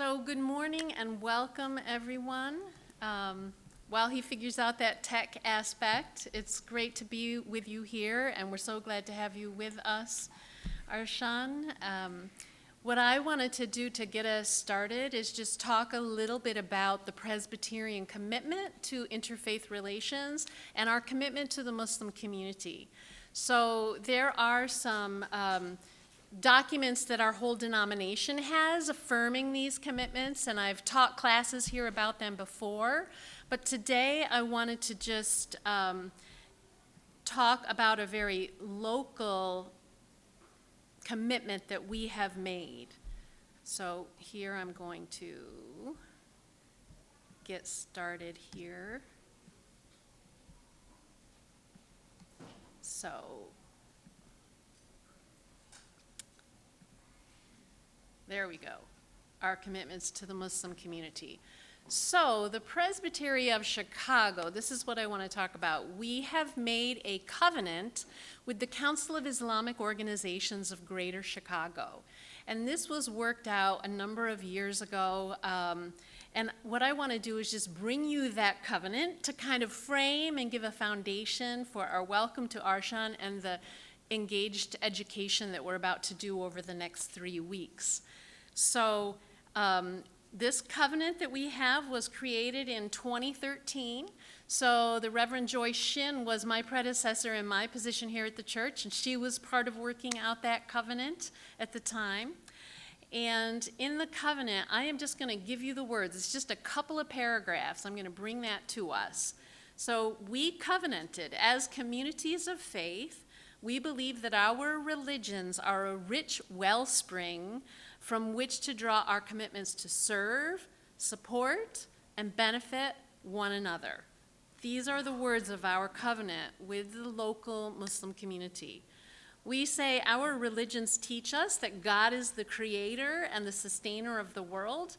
So good morning and welcome, everyone. While he figures out that tech aspect, it's great to be with you here, and we're so glad to have you with us, Arshan. What I wanted to do to get us started is just talk a little bit about the Presbyterian commitment to interfaith relations and our commitment to the Muslim community. So there are some documents that our whole denomination has affirming these commitments, and I've taught classes here about them before, but today I wanted to just talk about a very local commitment that we have made. So here I'm going to get started here. So there we go, our commitments to the Muslim community. So the Presbytery of Chicago, this is what I want to talk about. We have made a covenant with the Council of Islamic Organizations of Greater Chicago. And this was worked out a number of years ago. And what I want to do is just bring you that covenant to kind of frame and give a foundation for our welcome to Arshan and the engaged education that we're about to do over the next 3 weeks. So this covenant that we have was created in 2013. So the Reverend Joyce Shin was my predecessor in my position here at the church, and she was part of working out that covenant at the time. And in the covenant, I am just going to give you the words. It's just a couple of paragraphs. I'm going to bring that to us. So we covenanted as communities of faith. We believe that our religions are a rich wellspring from which to draw our commitments to serve, support, and benefit one another. These are the words of our covenant with the local Muslim community. We say our religions teach us that God is the creator and the sustainer of the world,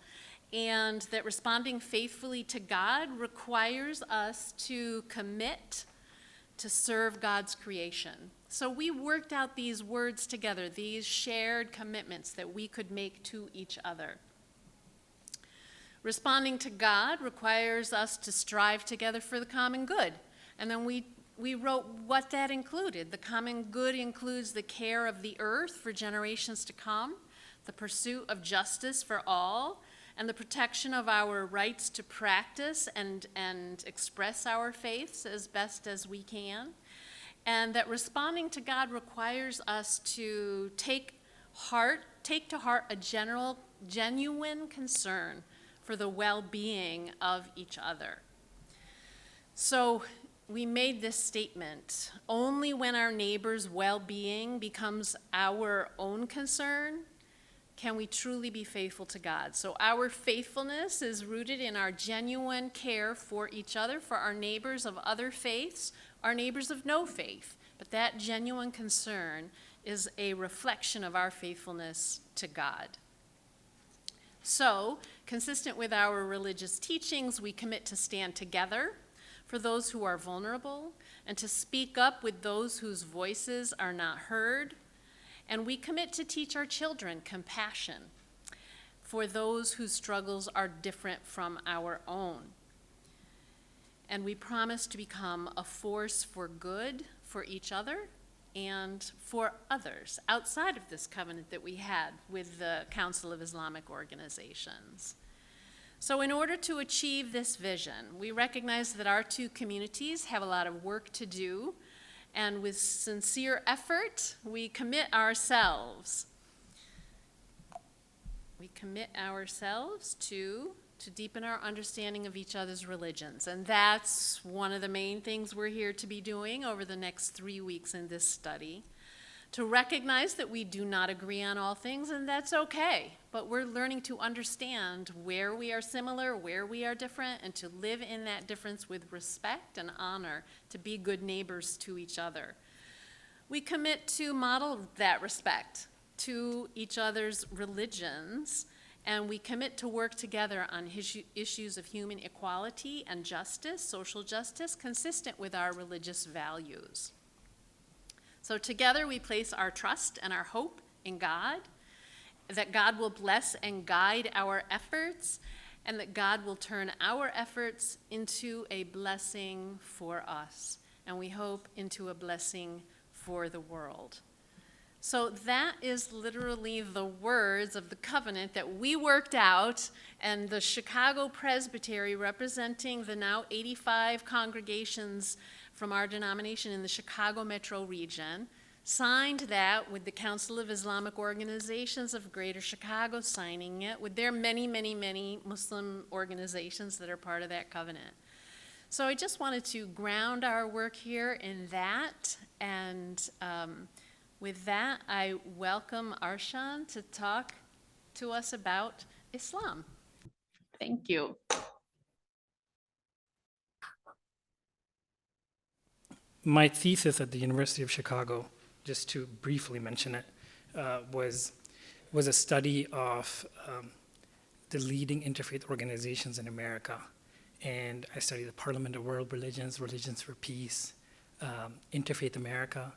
and that responding faithfully to God requires us to commit to serve God's creation. So we worked out these words together, these shared commitments that we could make to each other. Responding to God requires us to strive together for the common good. And then we wrote what that included. The common good includes the care of the earth for generations to come, the pursuit of justice for all, and the protection of our rights to practice and express our faiths as best as we can. And that responding to God requires us to take to heart a genuine concern for the well-being of each other. So we made this statement: only when our neighbor's well-being becomes our own concern can we truly be faithful to God. So our faithfulness is rooted in our genuine care for each other, for our neighbors of other faiths, our neighbors of no faith. But that genuine concern is a reflection of our faithfulness to God. So, consistent with our religious teachings, we commit to stand together for those who are vulnerable and to speak up with those whose voices are not heard. And we commit to teach our children compassion for those whose struggles are different from our own. And we promise to become a force for good for each other and for others outside of this covenant that we had with the Council of Islamic Organizations. So in order to achieve this vision, we recognize that our two communities have a lot of work to do, and with sincere effort, we commit ourselves. We commit ourselves to deepen our understanding of each other's religions. And that's one of the main things we're here to be doing over the next 3 weeks in this study. To recognize that we do not agree on all things, and that's okay. But we're learning to understand where we are similar, where we are different, and to live in that difference with respect and honor, to be good neighbors to each other. We commit to model that respect to each other's religions, and we commit to work together on issues of human equality and justice, social justice, consistent with our religious values. So together we place our trust and our hope in God, that God will bless and guide our efforts, and that God will turn our efforts into a blessing for us, and we hope into a blessing for the world. So that is literally the words of the covenant that we worked out, and the Chicago Presbytery, representing the now 85 congregations from our denomination in the Chicago metro region, signed that with the Council of Islamic Organizations of Greater Chicago signing it, with their many, many, many Muslim organizations that are part of that covenant. So I just wanted to ground our work here in that, and with that, I welcome Arshan to talk to us about Islam. Thank you. My thesis at the University of Chicago, just to briefly mention it, was a study of the leading interfaith organizations in America. And I studied the Parliament of World Religions, Religions for Peace, Interfaith America.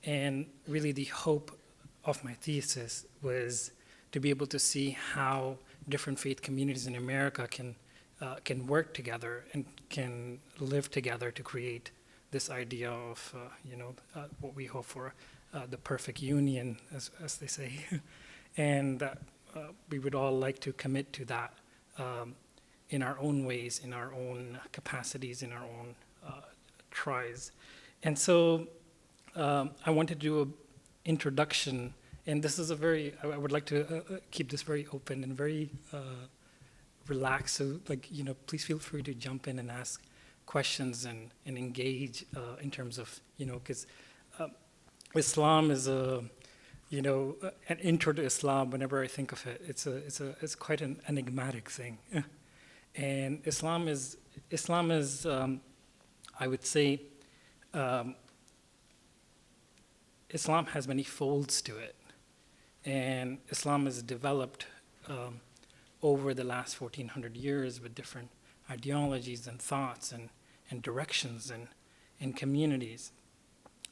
And really the hope of my thesis was to be able to see how different faith communities in America can work together and can live together to create this idea of, what we hope for, the perfect union, as they say. And we would all like to commit to that in our own ways, in our own capacities, in our own tries. And so I wanted to do an introduction, and this is I would like to keep this very open and very relaxed. So, please feel free to jump in and ask questions and engage in terms of, because Islam is an intro to Islam. Whenever I think of it, it's quite an enigmatic thing, and Islam is I would say. Islam has many folds to it, and Islam has developed over the last 1,400 years with different ideologies and thoughts and directions and communities.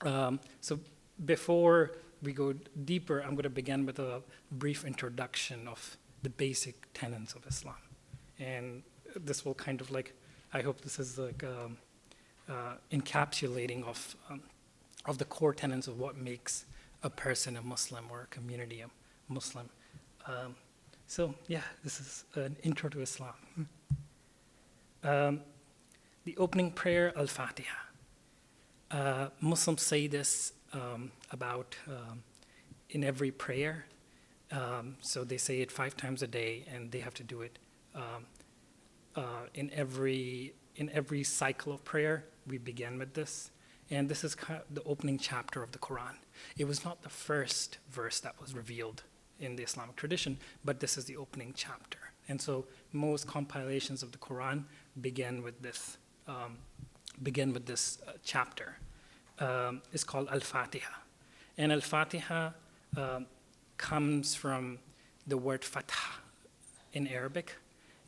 So before we go deeper, I'm going to begin with a brief introduction of the basic tenets of Islam. And this will kind of I hope this is encapsulating of the core tenets of what makes a person a Muslim or a community a Muslim. This is an intro to Islam. The opening prayer, Al-Fatiha. Muslims say this about in every prayer. So they say it 5 times a day, and they have to do it in every cycle of prayer. We begin with this. And this is kind of the opening chapter of the Quran. It was not the first verse that was revealed in the Islamic tradition, but this is the opening chapter. And so most compilations of the Quran begin with this chapter. It's called Al-Fatiha. And Al-Fatiha comes from the word fatha in Arabic.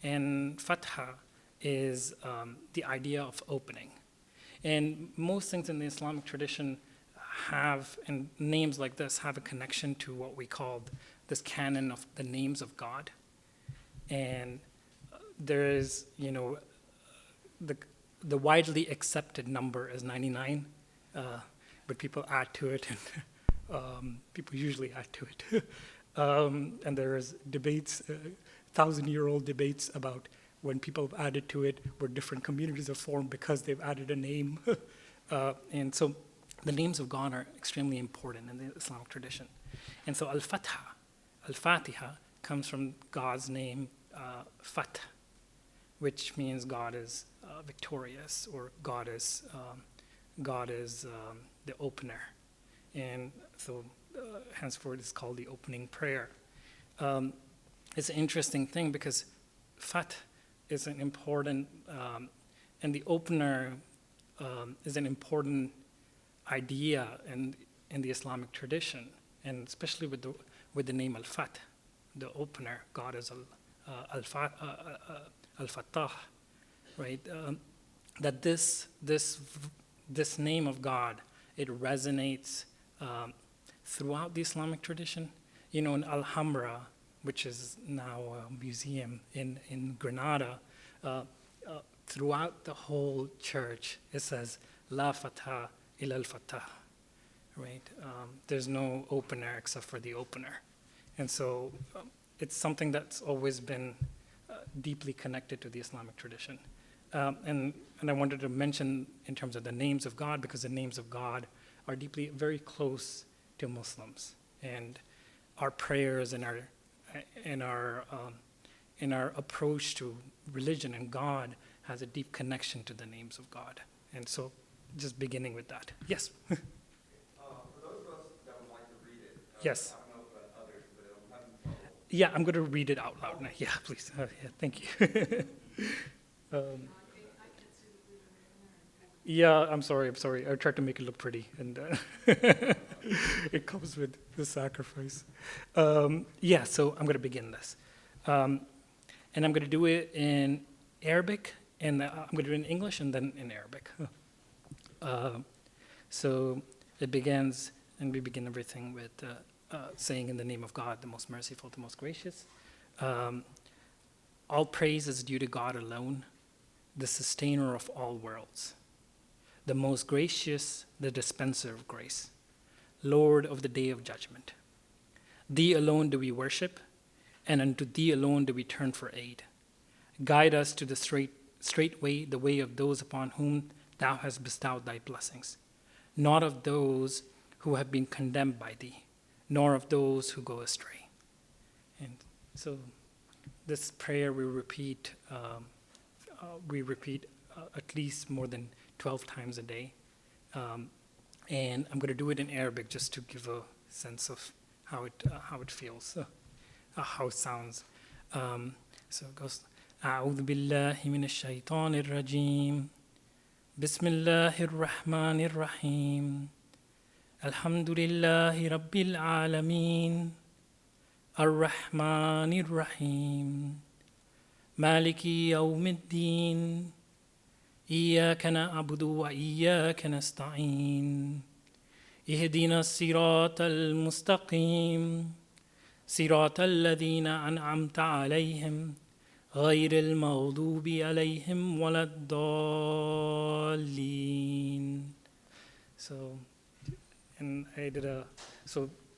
And fatha is the idea of opening. And most things in the Islamic tradition have, and names like this have a connection to what we called this canon of the names of God. And there is, the widely accepted number is 99, but people add to it, and people usually add to it. And there's debates, 1,000-year-old debates about when people have added to it, where different communities are formed because they've added a name. And so the names of God are extremely important in the Islamic tradition. And so Al-Fatiha comes from God's name, Fath, which means God is victorious, or God is the opener. And so henceforth it's called the opening prayer. It's an interesting thing because Fath is an important, and the opener is an important idea in the Islamic tradition, and especially with the name Al-Fath, the opener. God is Al-Fattah, right? That this name of God, it resonates throughout the Islamic tradition. In Al-Hamra, which is now a museum in Granada, throughout the whole church, it says, La Fatah illa al-Fatah, right? There's no opener except for the opener. And so it's something that's always been deeply connected to the Islamic tradition. And I wanted to mention in terms of the names of God, because the names of God are deeply, very close to Muslims. And our prayers and our approach to religion and God has a deep connection to the names of God. And so just beginning with that. Yes? For those of us that would like to read it, Yes. I don't know about others, but I'm having trouble. Yeah, I'm going to read it out loud now. Yeah, please. Yeah, thank you. Yeah, I'm sorry. I tried to make it look pretty, and it comes with the sacrifice. Yeah, so I'm going to begin this. And I'm going to do it in Arabic, and I'm going to do it in English, and then in Arabic. So it begins, and we begin everything with saying, in the name of God, the most merciful, the most gracious. All praise is due to God alone, the sustainer of all worlds, the most gracious, the dispenser of grace, Lord of the day of judgment. Thee alone do we worship, and unto thee alone do we turn for aid. Guide us to the straight way, the way of those upon whom thou hast bestowed thy blessings, not of those who have been condemned by thee, nor of those who go astray. And so this prayer we repeat at least more than 12 times a day. And I'm going to do it in Arabic just to give a sense of how it feels, how it sounds. So it goes, أعوذ بالله من الشيطان الرجيم بسم الله الرحمن الرحيم الحمد لله رب العالمين الرحمن الرحيم مالك يوم الدين إياك نعبد وإياك نستعين اهدنا الصراط المستقيم صراط الذين أنعمت عليهم غير المغضوب عليهم ولا الضالين. So, and I did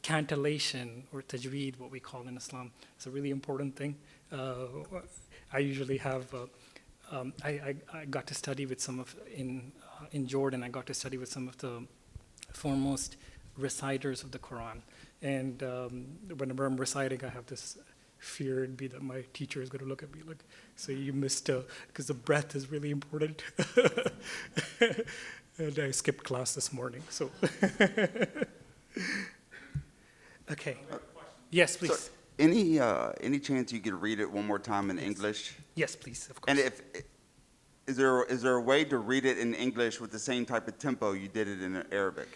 cantillation or tajweed, what we call in Islam. It's a really important thing. I usually have. I got to study with some of in Jordan. I got to study with some of the foremost reciters of the Quran. And whenever I'm reciting, I have this fear it'd be that my teacher is going to look at me like, so you missed, because the breath is really important. And I skipped class this morning, so. Okay. Yes, please. So, any chance you could read it one more time in English? Yes, please, of course. And is there a way to read it in English with the same type of tempo you did it in Arabic?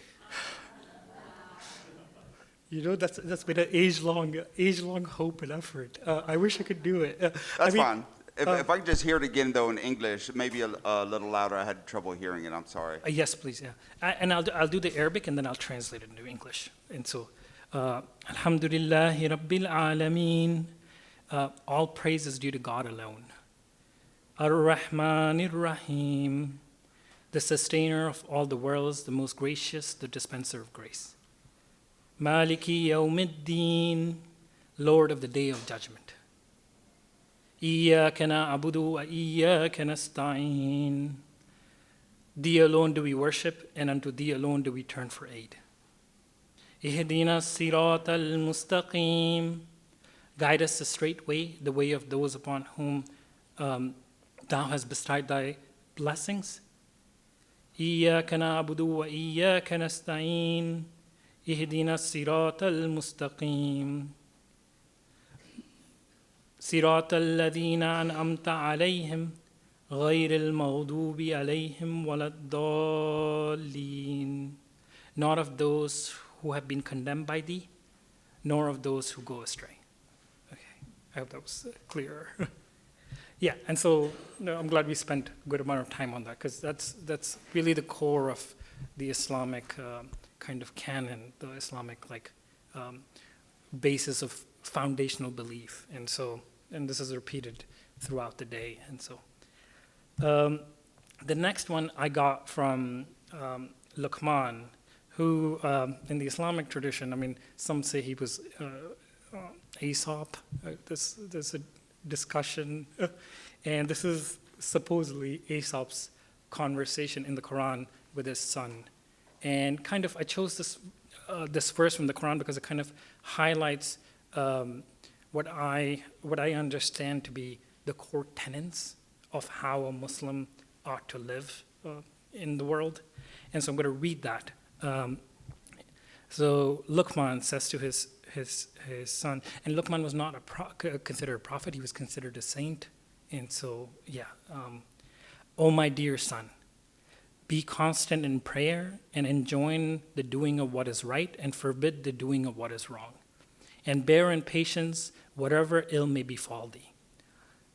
You know, that's been an age-long hope and effort. I wish I could do it. That's fine. If I could just hear it again, though, in English, maybe a little louder. I had trouble hearing it. I'm sorry. Yes, please, yeah. And I'll do the Arabic, and then I'll translate it into English. And so, Alhamdulillahi Rabbil Alameen. All praise is due to God alone. Ar-Rahman Ar-Rahim. The sustainer of all the worlds, the most gracious, the dispenser of grace. Maliki Yawmiddin, Lord of the day of judgment. Iyyaka na'budu wa iyyaka nasta'in. Thee alone do we worship, and unto thee alone do we turn for aid. Ihdina as-sirata al-mustaqim. Guide us the straight way, the way of those upon whom thou hast bestowed thy blessings. Iyyaka na'budu wa iyyaka nasta'in. اهدنا الصراط المستقيم صراط الذين أنعمت عليهم غير المغضوب عليهم ولا الضالين. Not of those who have been condemned by thee, nor of those who go astray. Okay, I hope that was clearer. Yeah, and so I'm glad we spent a good amount of time on that, because that's really the core of the Islamic kind of canon, the Islamic basis of foundational belief. And this is repeated throughout the day. And so the next one I got from Luqman, who in the Islamic tradition, I mean, some say he was Aesop. There's a discussion, and this is supposedly Aesop's conversation in the Quran with his son. And kind of, I chose this verse from the Quran because it kind of highlights what I understand to be the core tenets of how a Muslim ought to live in the world. And so I'm going to read that. So Luqman says to his son, and Luqman was not considered a prophet, he was considered a saint. And so, O my dear son, be constant in prayer and enjoin the doing of what is right and forbid the doing of what is wrong. And bear in patience whatever ill may befall thee.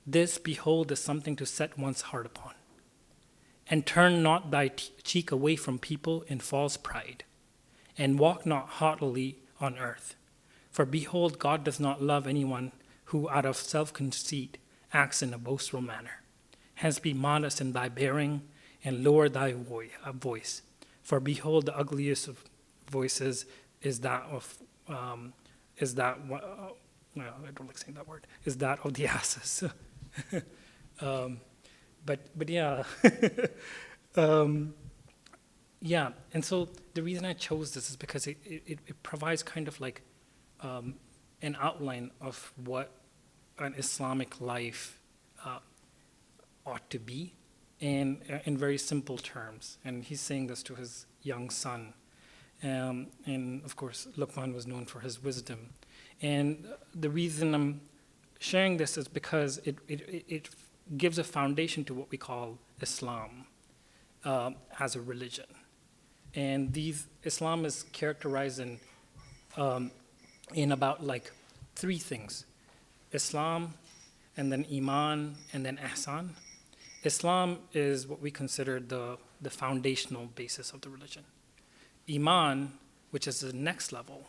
This, behold, is something to set one's heart upon. And turn not thy cheek away from people in false pride, and walk not haughtily on earth. For behold, God does not love anyone who out of self-conceit acts in a boastful manner. Hence be modest in thy bearing, and lower thy voice. For behold, the ugliest of voices is that of no, I don't like saying that word, is that of the asses. But yeah, yeah. And so the reason I chose this is because it provides kind of like an outline of what an Islamic life ought to be, and in very simple terms. And he's saying this to his young son. And of course, Luqman was known for his wisdom. And the reason I'm sharing this is because it gives a foundation to what we call Islam as a religion. And Islam is characterized in about like three things: Islam, and then Iman, and then Ihsan. Islam is what we consider the foundational basis of the religion. Iman, which is the next level,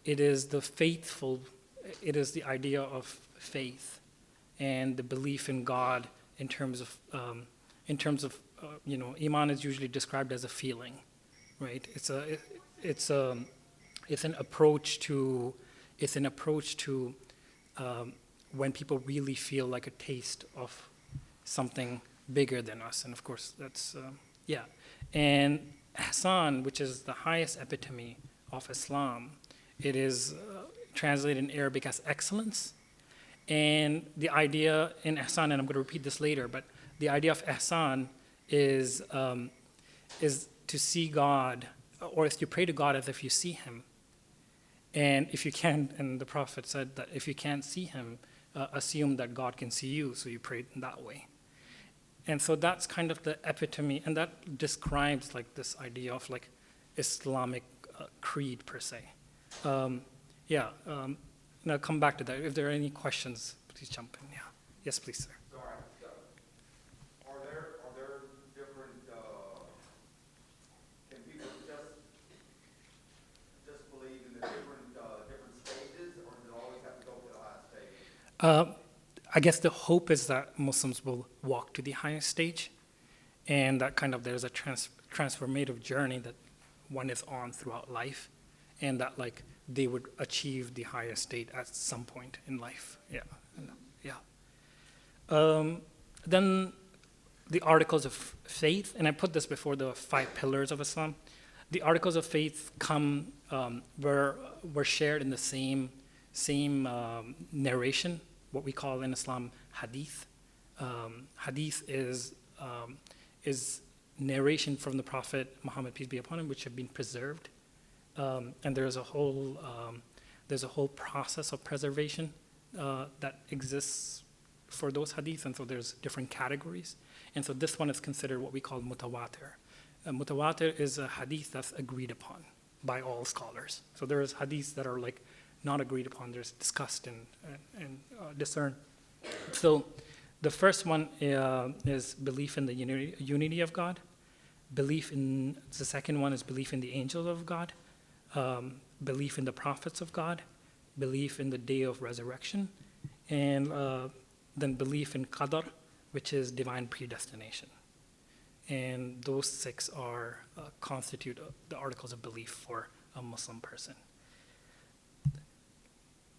it is the idea of faith and the belief in God in terms of Iman is usually described as a feeling, right? It's an approach to when people really feel like a taste of something bigger than us. And of course, that's, And Ihsan, which is the highest epitome of Islam, it is translated in Arabic as excellence. And the idea in Ihsan, and I'm going to repeat this later, but the idea of Ihsan is to see God, or if you pray to God as if you see Him. And if you can't, and the Prophet said that if you can't see Him, assume that God can see you, so you pray in that way. And so that's kind of the epitome, and that describes like this idea of like Islamic creed per se. And I'll come back to that. If there are any questions, please jump in. Yeah. Yes, please, sir. Sorry. Are there different, can people just believe in the different stages, or does it always have to go to the highest stage? I guess the hope is that Muslims will walk to the highest stage, and that kind of there's a transformative journey that one is on throughout life, and that like they would achieve the highest state at some point in life. Then the articles of faith, and I put this before the 5 pillars of Islam. The articles of faith were shared in the same narration, what we call in Islam hadith. Hadith is narration from the Prophet Muhammad, peace be upon him, which have been preserved, and there's a whole process of preservation that exists for those hadith, and so there's different categories, and so this one is considered what we call mutawatir. Mutawatir is a hadith that's agreed upon by all scholars. So there's hadiths that are like not agreed upon, there's discussed and discerned. So the first one is belief in the unity of God. The second one is belief in the angels of God, belief in the prophets of God, belief in the day of resurrection, and then belief in qadar, which is divine predestination. And those 6 are constitute the articles of belief for a Muslim person.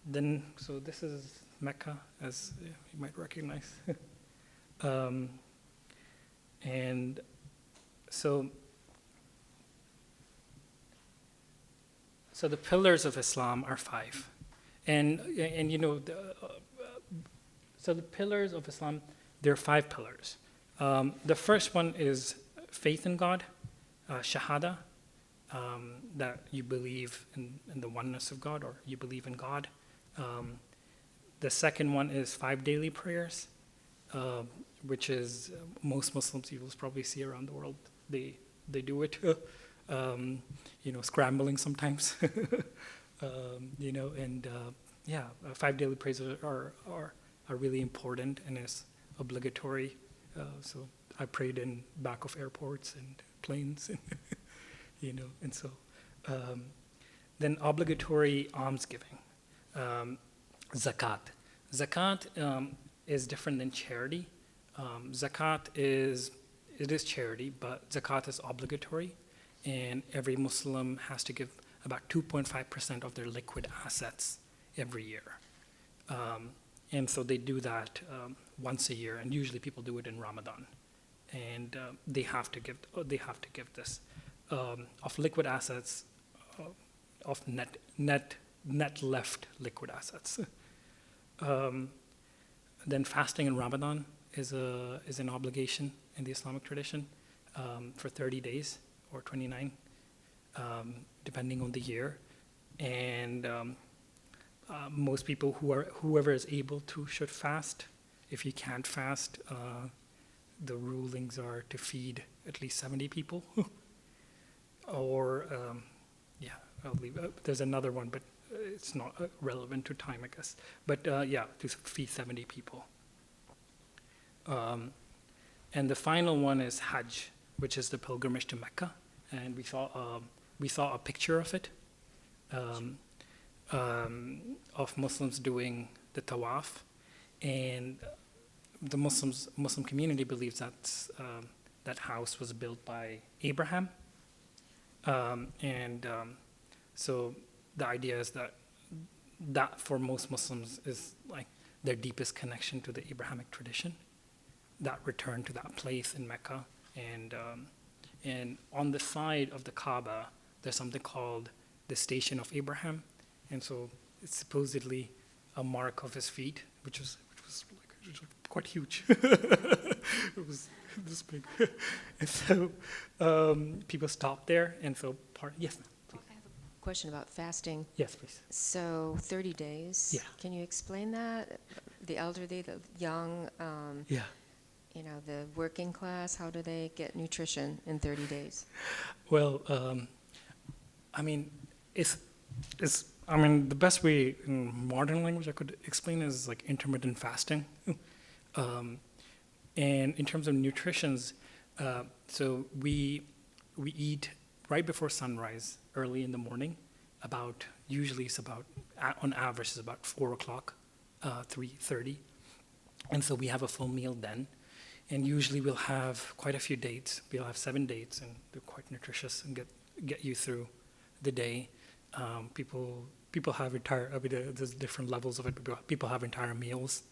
Then, so this is Mecca, as you might recognize. And so the pillars of Islam are 5. And you know, so the pillars of Islam, there are 5 pillars. The first one is faith in God, shahada, that you believe in the oneness of God, or you believe in God. The second one is 5 daily prayers, which is most Muslims you will probably see around the world. They do it, you know, scrambling sometimes, you know, and 5 daily prayers are really important, and it's obligatory. So I prayed in back of airports and planes, and you know, and so then obligatory almsgiving, zakat. Zakat is different than charity. Zakat is charity, but zakat is obligatory, and every Muslim has to give about 2.5% of their liquid assets every year. And so they do that once a year, and usually people do it in Ramadan, and they have to give this of liquid assets, of net left liquid assets. Then fasting in Ramadan is an obligation in the Islamic tradition for 30 days or 29, depending on the year, and most people whoever is able to should fast. If you can't fast, the rulings are to feed at least 70 people, or I'll leave. There's another one, but it's not relevant to time, I guess. But to feed 70 people. And the final one is Hajj, which is the pilgrimage to Mecca, and we saw a picture of it. Of Muslims doing the tawaf, and the Muslim community believes that that house was built by Abraham, so the idea is that for most Muslims is like their deepest connection to the Abrahamic tradition, that return to that place in Mecca, and on the side of the Kaaba there's something called the Station of Abraham. And so it's supposedly a mark of his feet, which was quite huge. It was this big. And so people stopped there, and so yes, ma'am, please. I have a question about fasting. Yes, please. So 30 days. Yeah. Can you explain that? The elderly, the young, Yeah. you know, the working class, how do they get nutrition in 30 days? Well, I mean, the best way in modern language I could explain is like intermittent fasting. And in terms of nutritions, so we eat right before sunrise, early in the morning. Usually it's about, on average, it's about 4 o'clock, 3:30. And so we have a full meal then. And usually we'll have quite a few dates. We'll have 7 dates, and they're quite nutritious and get you through the day. People have there's different levels of it. People have entire meals.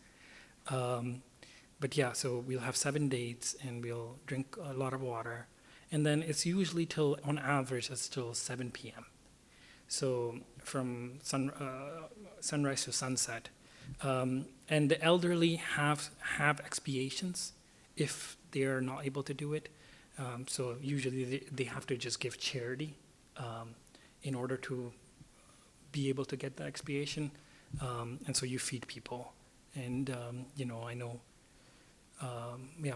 But yeah, so we'll have 7 dates, and we'll drink a lot of water. And then it's usually on average, it's till 7 p.m. So from sunrise to sunset. And the elderly have expiations if they're not able to do it. So usually they have to just give charity in order to be able to get the expiation. And so you feed people. And, I know,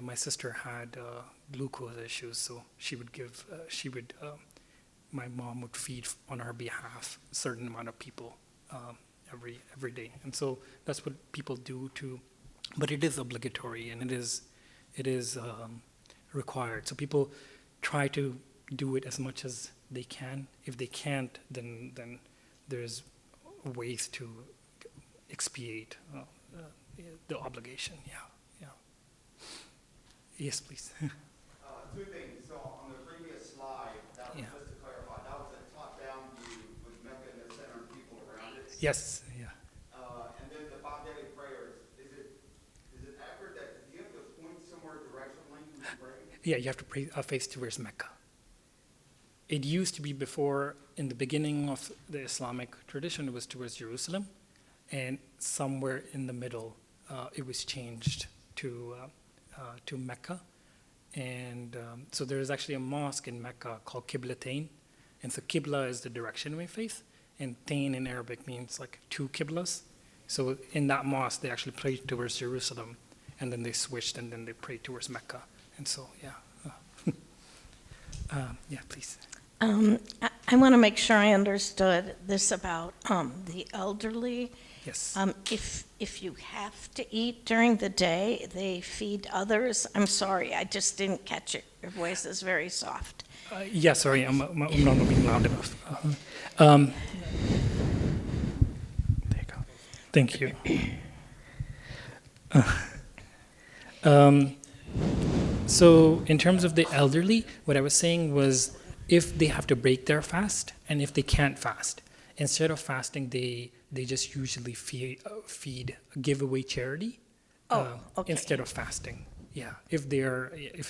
my sister had glucose issues, so my mom would feed on our behalf a certain amount of people every day. And so that's what people do but it is obligatory, and it is required. So people try to do it as much as they can. If they can't, then there's ways to expiate the obligation. Yeah, yeah. Yes, please. Two things. So on the previous slide, that was Yeah. just to clarify, that was a top-down view with Mecca in the center and people around it. Yes, yeah. And then the 5 daily prayers, is it accurate that you have to point somewhere directionally when you pray? Yeah, you have to pray face towards Mecca. It used to be before, in the beginning of the Islamic tradition, it was towards Jerusalem, and somewhere in the middle, it was changed to Mecca. And so there is actually a mosque in Mecca called Qiblatain, and so Qibla is the direction we face, and Tain in Arabic means like two Qiblas. So in that mosque, they actually prayed towards Jerusalem, and then they switched, and then they prayed towards Mecca. And so, yeah. Yeah, please. I want to make sure I understood this about the elderly. Yes. If you have to eat during the day, they feed others. I'm sorry, I just didn't catch it. Your voice is very soft. Yeah, sorry, I'm not being loud enough. There you go. Thank you. So in terms of the elderly, what I was saying was if they have to break their fast and if they can't fast, instead of fasting, they just usually feed giveaway charity Okay. instead of fasting. Yeah, if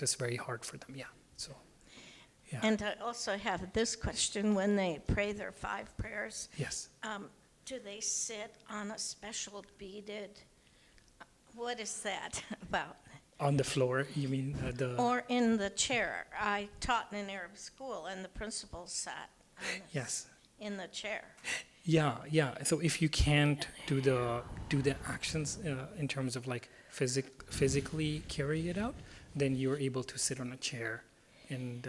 it's very hard for them. Yeah, so. Yeah. And I also have this question. When they pray their 5 prayers, Yes. do they sit on a special beaded, what is that about? On the floor, you mean the? Or in the chair? I taught in an Arab school, and the principal sat on Yes. in the chair. Yeah, yeah. So if you can't do the actions in terms of like physically carry it out, then you're able to sit on a chair, and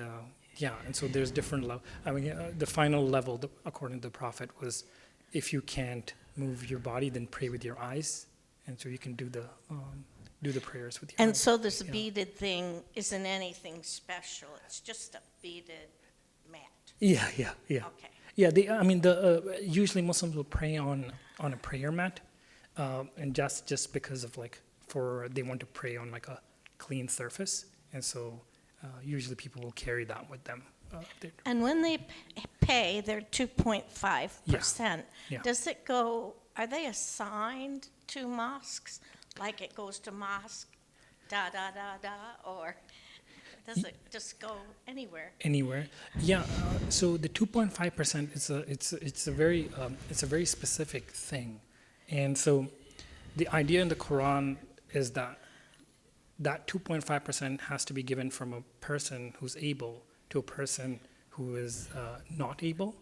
yeah. And so there's different level. I mean, the final level, according to the Prophet, was if you can't move your body, then pray with your eyes, and so you can do the prayers with your And eyes. so this Yeah. beaded thing isn't anything special. It's just a beaded mat. Yeah, yeah, yeah. Okay. Yeah, I mean, usually Muslims will pray on a prayer mat, and just because of like they want to pray on like a clean surface, and so usually people will carry that with them. And when they pay their 2.5%, Yeah. does it are they assigned to mosques? Like it goes to mosque, or does it just go anywhere? Anywhere, yeah. So the 2.5% it's a very specific thing, and so the idea in the Quran is that 2.5% has to be given from a person who's able to a person who is not able,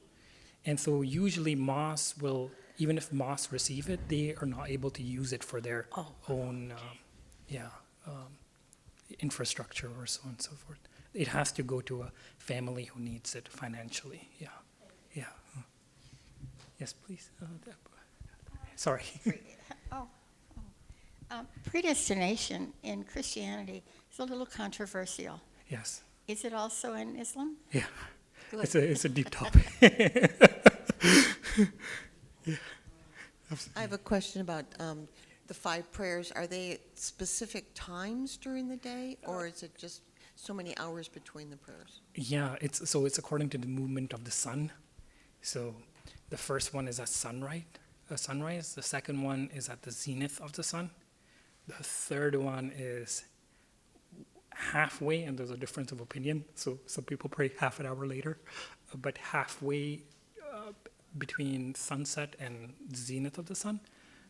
and so usually mosques will, even if mosques receive it, they are not able to use it for their own infrastructure or so on and so forth. It has to go to a family who needs it financially. Yeah, yeah. Yes, please. Sorry. Predestination in Christianity is a little controversial. Yes. Is it also in Islam? Yeah. Good. It's a deep topic. I have a question about the 5 prayers. Are they specific times during the day, or is it just so many hours between the prayers? Yeah, it's according to the movement of the sun. So the first one is at sunrise. The second one is at the zenith of the sun. The third one is halfway, and there's a difference of opinion. So some people pray half an hour later, but halfway between sunset and zenith of the sun.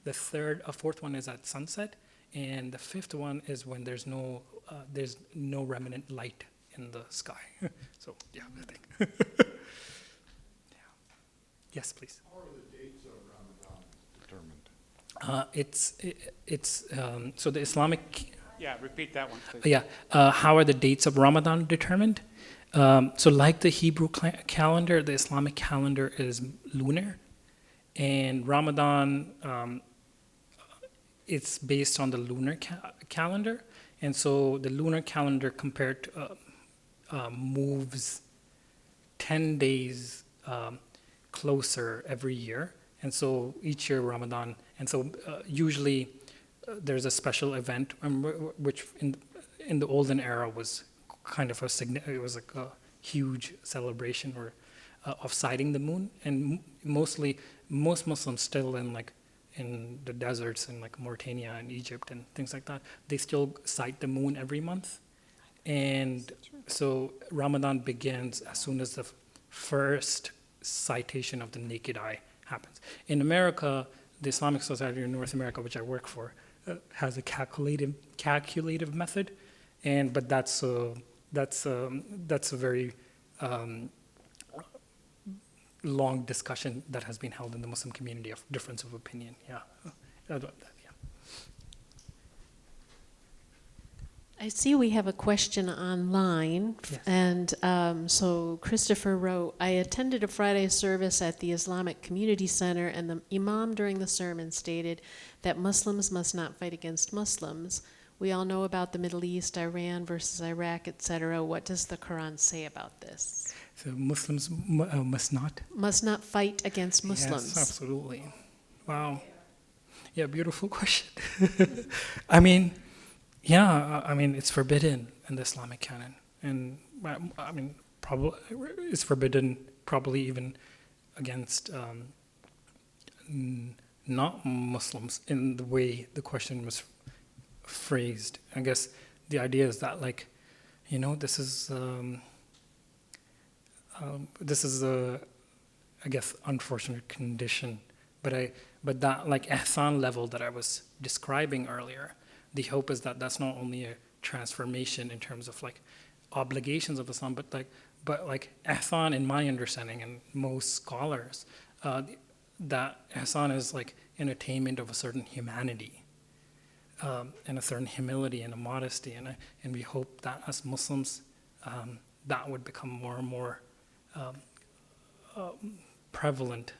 The fourth one is at sunset, and the fifth one is when there's no remnant light in the sky. So yeah, I think. Yeah. Yes, please. How are the dates of Ramadan determined? So the Islamic. Yeah, repeat that one, please. Yeah. How are the dates of Ramadan determined? So like the Hebrew calendar, the Islamic calendar is lunar, and Ramadan, it's based on the lunar calendar, and so the lunar calendar compared to, moves 10 days closer every year, And so each year Ramadan, and so usually there's a special event, which in the olden era was kind of it was like a huge celebration or of sighting the moon, and most Muslims still in the deserts in like Mauritania and Egypt and things like that, they still sight the moon every month. And so Ramadan begins as soon as the first citation of the naked eye happens. In America, the Islamic Society in North America, which I work for, has a calculative method, but that's a very long discussion that has been held in the Muslim community of difference of opinion. Yeah. I see we have a question online, Yes. and so Christopher wrote, I attended a Friday service at the Islamic Community Center, and the imam during the sermon stated that Muslims must not fight against Muslims. We all know about the Middle East, Iran versus Iraq, etc. What does the Quran say about this? So Muslims must not? Must not fight against Muslims. Yes, absolutely. Wow. Yeah, beautiful question. I mean, it's forbidden in the Islamic canon. And I mean, probably it's forbidden probably even against not Muslims in the way the question was phrased. I guess the idea is that this is a, I guess, unfortunate condition. But that like ihsan level that I was describing earlier, the hope is that that's not only a transformation in terms of like obligations of Islam, but like ihsan, in my understanding and most scholars, that ihsan is like an attainment of a certain humanity, and a certain humility and a modesty, and we hope that as Muslims, that would become more and more prevalent.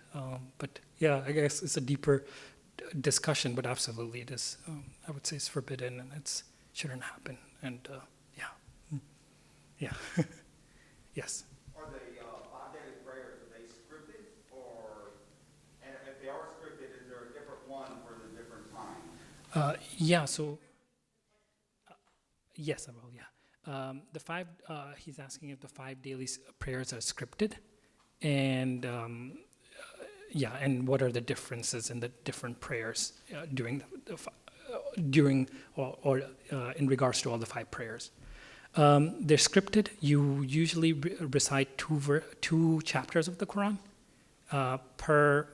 But yeah, I guess it's a deeper discussion, but absolutely it is. I would say it's forbidden and it shouldn't happen. And yeah, yes. Are the 5 daily prayers, are they scripted, and if they are scripted, is there a different one for the different times? Yeah, so, yes, I will, yeah. He's asking if the 5 daily prayers are scripted, and and what are the differences in the different prayers during in regards to all the 5 prayers. They're scripted. You usually recite 2 chapters of the Quran per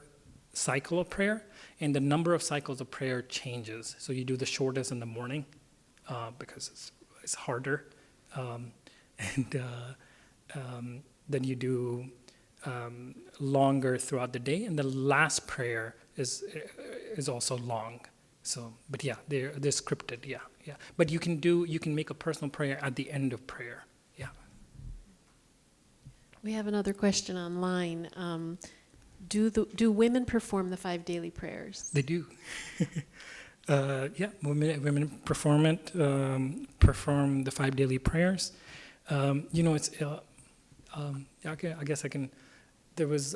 cycle of prayer, and the number of cycles of prayer changes. So you do the shortest in the morning because it's harder, and then you do longer throughout the day, and the last prayer is also long. So, but yeah, they're scripted. Yeah. But you can make a personal prayer at the end of prayer. Yeah. We have another question online. Do women perform the 5 daily prayers? They do. Yeah, women perform the 5 daily prayers. It's. I guess I can. There was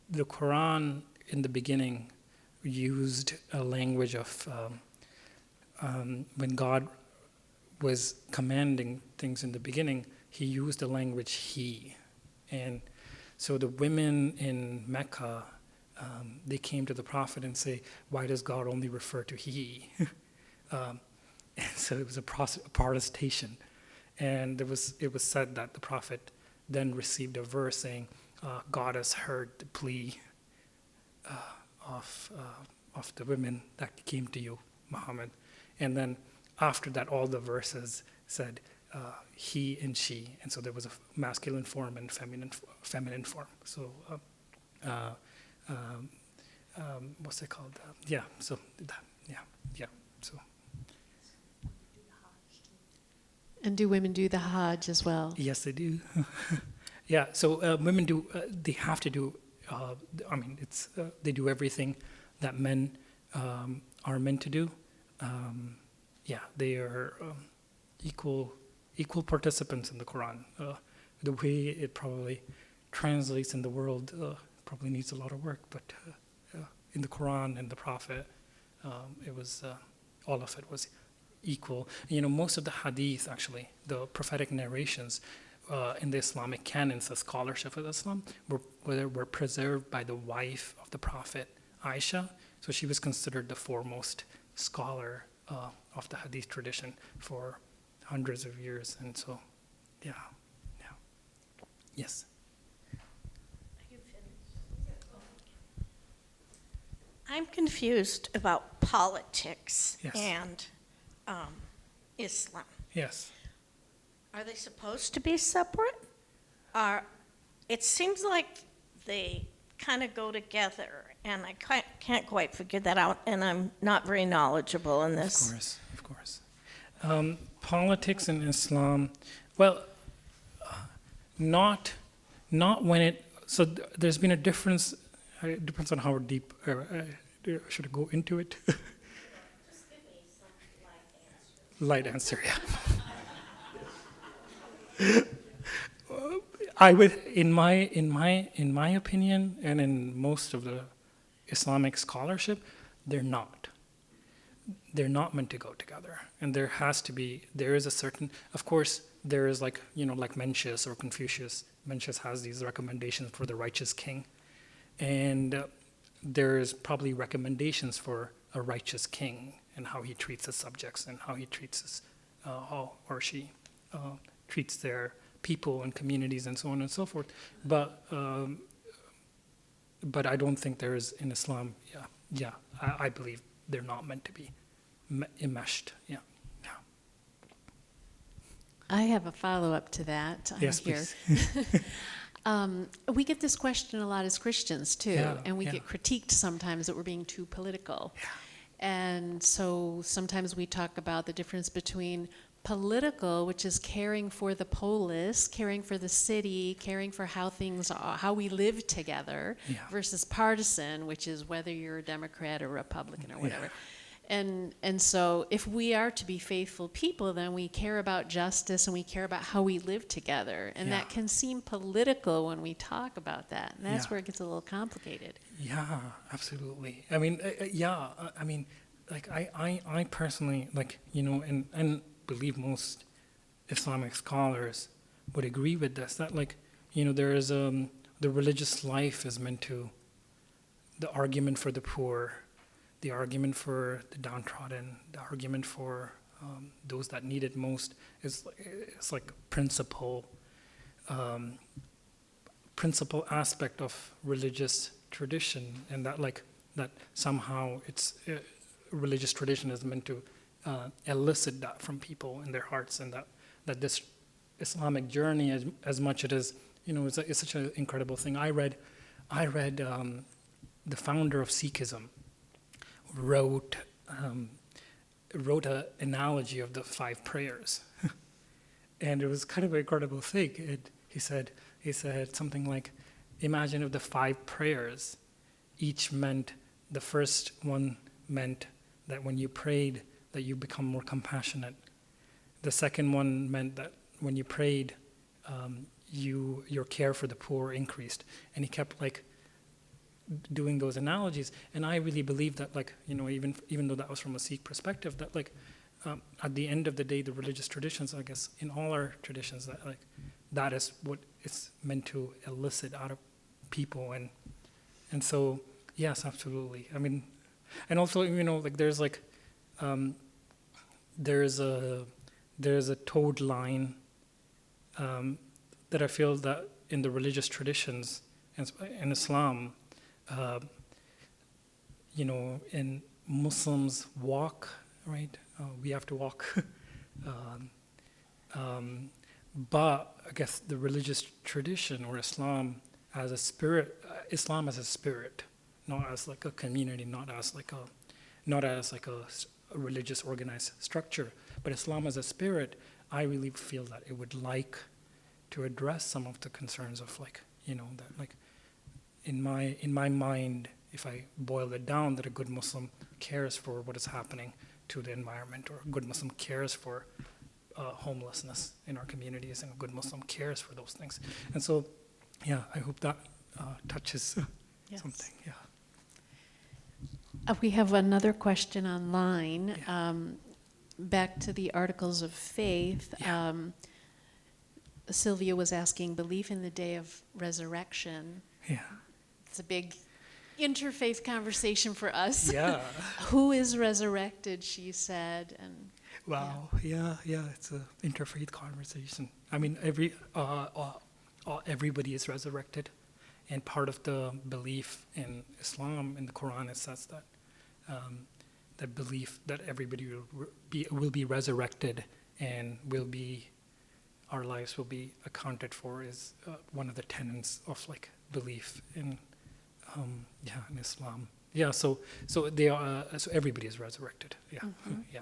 the Quran in the beginning used a language of when God was commanding things in the beginning. He used the language he, and so the women in Mecca, they came to the Prophet and say, "Why does God only refer to he?" And so it was a protestation. And it was said that the Prophet then received a verse saying, God has heard the plea of the women that came to you, Muhammad. And then after that, all the verses said he and she. And so there was a masculine form and feminine form. So what's it called? So And do women do the Hajj as well? yes, they do. Yeah, so women do, they have to do, they do everything that men are meant to do. They are equal participants in the Quran. The way it probably translates in the world probably needs a lot of work, but in the Quran and the Prophet, it was all of it was equal. Most of the hadith, actually, the prophetic narrations in the Islamic canons, the scholarship of Islam, were preserved by the wife of the Prophet, Aisha. So she was considered the foremost scholar of the hadith tradition for hundreds of years. And so, yeah. Yes. I'm confused about politics Yes. and Islam. Yes. Are they supposed to be separate? It seems like they kind of go together, and I can't quite figure that out, and I'm not very knowledgeable in this. Of course. Politics in Islam, well, not when it. So there's been a difference. It depends on how deep. Should I go into it? Just give me some light answer. Light answer, yeah. I would, in my opinion, and in most of the Islamic scholarship, they're not. They're not meant to go together, and there is a certain. Of course, there is like Mencius or Confucius. Mencius has these recommendations for the righteous king, and there's probably recommendations for a righteous king and how he treats his subjects and how he treats how or she treats their people and communities and so on and so forth. But I don't think there is in Islam. I believe they're not meant to be enmeshed. Yeah. I have a follow-up to that. I'm Yes, here. please. We get this question a lot as Christians too, Yeah, and we yeah. get critiqued sometimes that we're being too political. And so sometimes we talk about the difference between political, which is caring for the polis, caring for the city, caring for how things are, how we live together, Yeah. versus partisan, which is whether you're a Democrat or Republican or whatever. And so if we are to be faithful people, then we care about justice and we care about how we live together. And Yeah. that can seem political when we talk about that. And that's Yeah. where it gets a little complicated. Yeah, absolutely. I mean, I mean, like I personally and believe most Islamic scholars would agree with this. That there is the religious life is meant to, the argument for the poor, the argument for the downtrodden, the argument for those that need it most it's like principal aspect of religious tradition, and that somehow it's religious tradition is meant to elicit that from people in their hearts, and that this Islamic journey, as much it is, it's such an incredible thing. I read the founder of Sikhism wrote an analogy of the 5 prayers, and it was kind of an incredible thing. He said something like, imagine if the 5 prayers each meant, the first one meant that when you prayed that you become more compassionate. The second one meant that when you prayed, your care for the poor increased. And he kept doing those analogies, and I really believe that even though that was from a Sikh perspective, that at the end of the day, the religious traditions, I guess in all our traditions, that is what it's meant to elicit out of people, and so yes, absolutely. I mean, and also there's a toed line that I feel that in the religious traditions in Islam, and Muslims walk, right? We have to walk. But I guess the religious tradition or Islam as a spirit, not as a community, not as a religious organized structure, but Islam as a spirit, I really feel that it would like to address some of the concerns of in my mind, if I boil it down, that a good Muslim cares for what is happening to the environment, or a good Muslim cares for homelessness in our communities, and a good Muslim cares for those things. And so, yeah, I hope that touches Yes. something. Yeah. We have another question online. Back to the Articles of Faith. Yeah. Sylvia was asking, belief in the day of resurrection. Yeah. It's a big interfaith conversation for us. Yeah. Who is resurrected, she said. And Wow. Yeah. It's an interfaith conversation. I mean, everybody is resurrected, and part of the belief in Islam, in the Quran, it says that the belief that everybody will be resurrected and our lives will be accounted for is one of the tenets of like belief in in Islam. Yeah. So they are. So everybody is resurrected. Yeah. Yeah.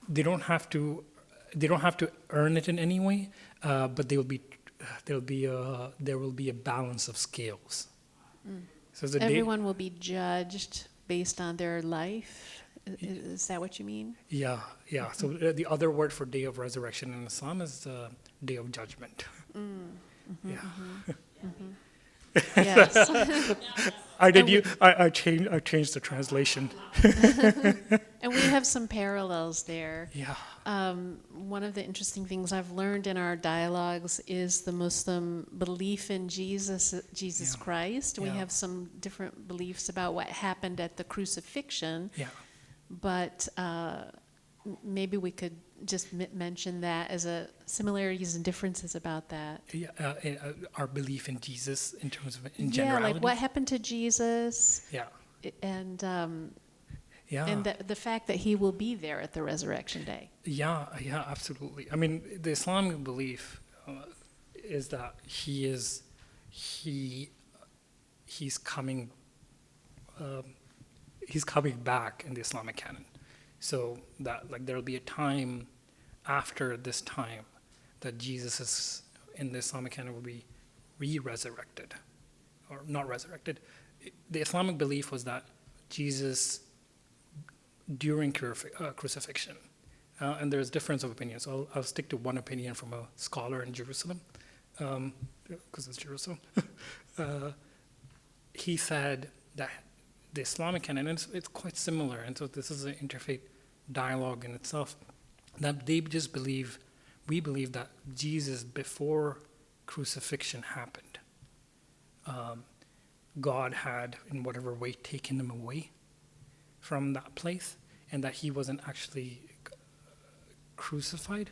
They don't have to earn it in any way, but there will be a balance of scales. So the everyone will be judged based on their life. Is that what you mean? Yeah. So the other word for day of resurrection in Islam is day of judgment. Yes. I changed the translation. And we have some parallels there. Yeah. One of the interesting things I've learned in our dialogues is the Muslim belief in Jesus Yeah. Christ. We Yeah. have some different beliefs about what happened at the crucifixion. Yeah. But maybe we could just mention that as a similarities and differences about that. Yeah. Our belief in Jesus in terms of in Yeah, generality. like what happened to Jesus, Yeah. and Yeah. and the fact that he will be there at the resurrection day. Yeah, absolutely. I mean, the Islamic belief is that he's coming back in the Islamic canon. So that like there'll be a time after this time that Jesus is in the Islamic canon will be re-resurrected, or not resurrected. The Islamic belief was that Jesus during crucifixion. And there's difference of opinion. So I'll stick to one opinion from a scholar in Jerusalem, because it's Jerusalem. He said that the Islamic canon, and it's quite similar, and so this is an interfaith dialogue in itself, that we believe that Jesus, before crucifixion happened, God had, in whatever way, taken him away from that place, and that he wasn't actually crucified,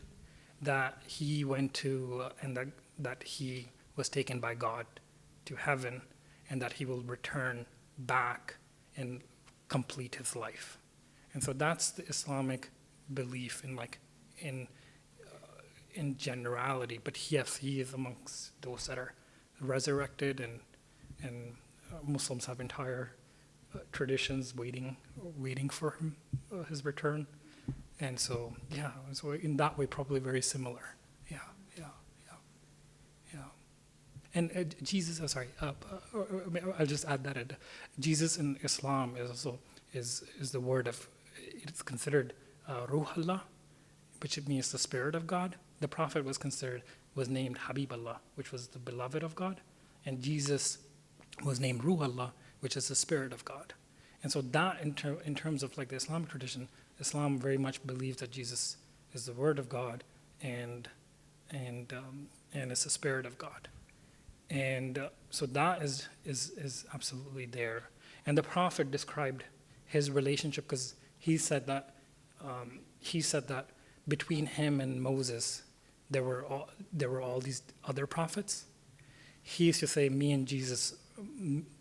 that he went to, and that he was taken by God to heaven, and that he will return back and complete his life. And so that's the Islamic belief in generality. But yes, he is amongst those that are resurrected, and Muslims have entire traditions waiting for him, his return. And so, yeah, so in that way, probably very similar. Yeah. And Jesus, I'll just add that Jesus in Islam is also is the word of, it's considered Ruh Allah, which it means the Spirit of God. The Prophet was named Habib Allah, which was the beloved of God, and Jesus was named Ruh Allah, which is the Spirit of God. And so that in terms of like the Islamic tradition, Islam very much believes that Jesus is the Word of God and it's the Spirit of God. And so that is absolutely there. And the Prophet described his relationship, because he said that between him and Moses, there were all these other prophets. He used to say, me and Jesus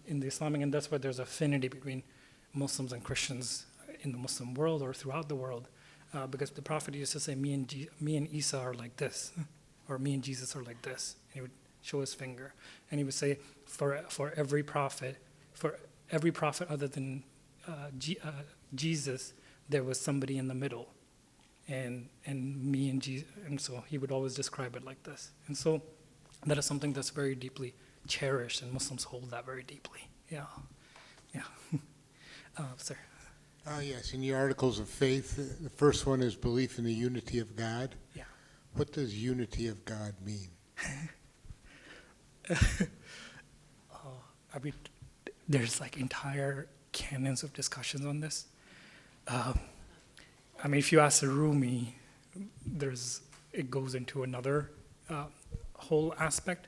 in the Islamic, and that's why there's affinity between Muslims and Christians in the Muslim world or throughout the world, because the Prophet used to say, me and Isa are like this, or me and Jesus are like this. And he would show his finger, and he would say, for every prophet other than Jesus, there was somebody in the middle, and me and Jesus, and so he would always describe it like this. And so that is something that's very deeply cherished, and Muslims hold that very deeply. Yeah. Sir. Yes, in your articles of faith, the first one is belief in the unity of God. Yeah. What does unity of God mean? I mean, there's like entire canons of discussions on this. I mean, if you ask a Rumi, it goes into another whole aspect.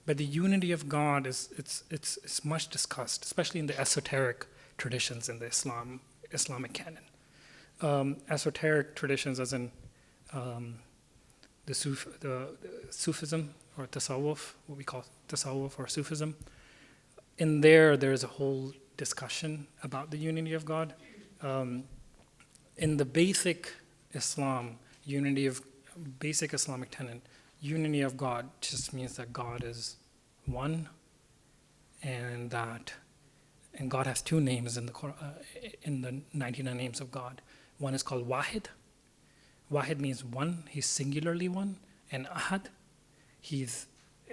But the unity of God it's much discussed, especially in the esoteric traditions in the Islamic canon. Esoteric traditions, as in the Sufism or Tasawwuf, what we call Tasawwuf or Sufism. In there's a whole discussion about the unity of God. In the basic Islam, basic Islamic tenet, unity of God just means that God is one, and God has two names in the 99 names of God. One is called Wahid. Wahid means one; he's singularly one, and Ahad,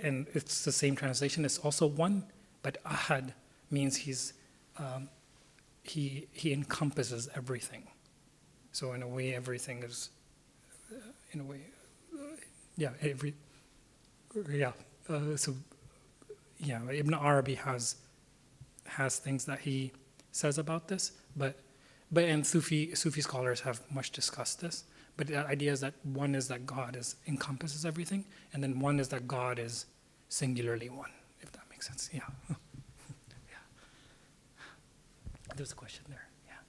and it's the same translation. It's also one, but Ahad means he encompasses everything. So in a way, everything is, Ibn Arabi has things that he says about this, but Sufi scholars have much discussed this. But the idea is that one is that God encompasses everything, and then one is that God is singularly one, if that makes sense. Yeah. Yeah. There's a question there. Yeah.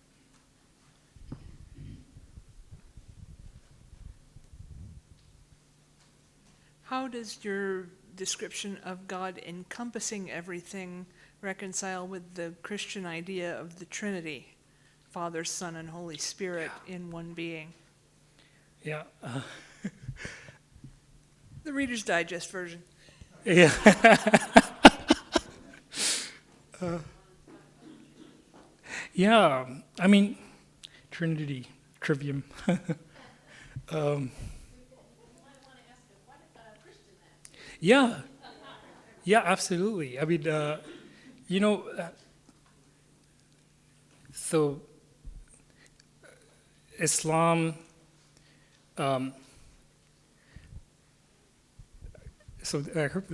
How does your description of God encompassing everything reconcile with the Christian idea of the Trinity, Father, Son, and Holy Spirit in one being? Yeah. The Reader's Digest version. Yeah. Yeah. I mean, Trinity, trivium. Yeah. Yeah, absolutely. I mean, so Islam, so I heard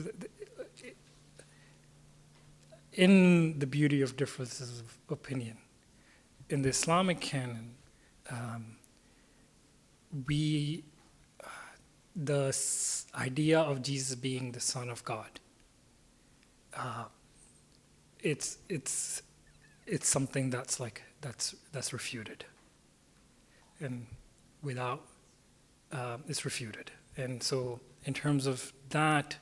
in the beauty of differences of opinion, in the Islamic canon, idea of Jesus being the Son of God, it's something that's refuted, and without it's refuted. And so, in terms of that,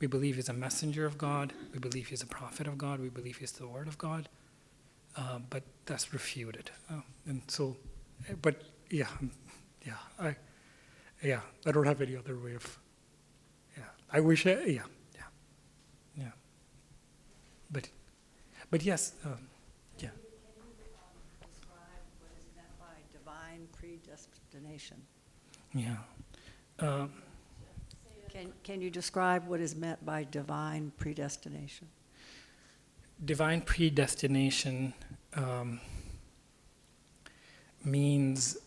we believe he's a messenger of God. We believe he's a prophet of God. We believe he's the Word of God. But that's refuted. And so, but yeah, I don't have any other way of. Yeah, I wish. Yeah. But yes. Yeah. Can you describe what is meant by divine predestination? Yeah. Can you describe what is meant by divine predestination? Divine predestination means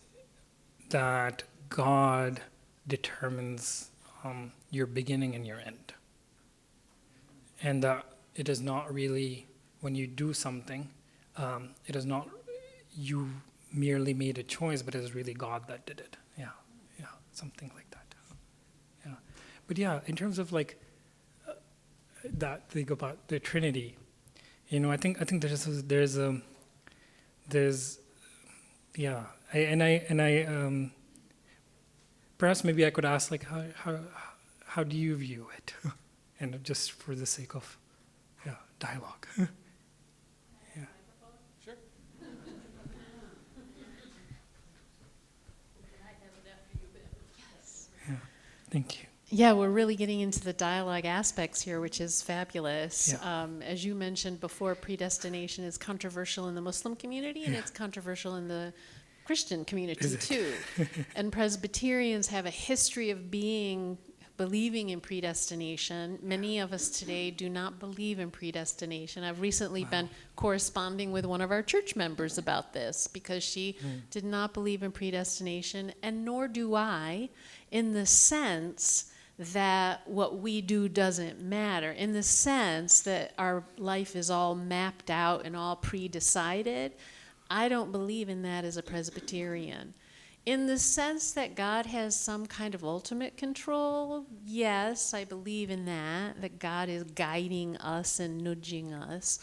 that God determines your beginning and your end. And that it is not really, when you do something, it is not you merely made a choice, but it is really God that did it. Yeah, something like that. Yeah. But yeah, in terms of like that thing about the Trinity, I think perhaps maybe I could ask, like, how do you view it? And just for the sake of dialogue. Yeah. Sure. Yeah. Thank you. Yeah, we're really getting into the dialogue aspects here, which is fabulous. Yeah. As you mentioned before, predestination is controversial in the Muslim community, and it's controversial in the Christian community too. And Presbyterians have a history of believing in predestination. Many of us today do not believe in predestination. I've recently been corresponding with one of our church members about this because she did not believe in predestination, and nor do I, in the sense that what we do doesn't matter, in the sense that our life is all mapped out and all pre-decided. I don't believe in that as a Presbyterian. In the sense that God has some kind of ultimate control, yes, I believe in that God is guiding us and nudging us.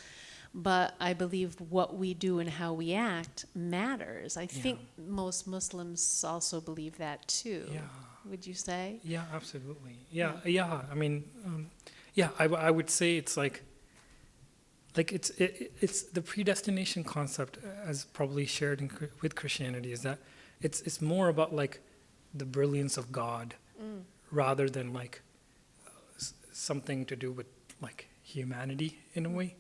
But I believe what we do and how we act matters. I think most Muslims also believe that too. Yeah. Would you say? Yeah, absolutely. Yeah. I mean, I would say it's like it's the predestination concept, as probably shared with Christianity, is that it's more about like the brilliance of God rather than like something to do with like humanity in a way.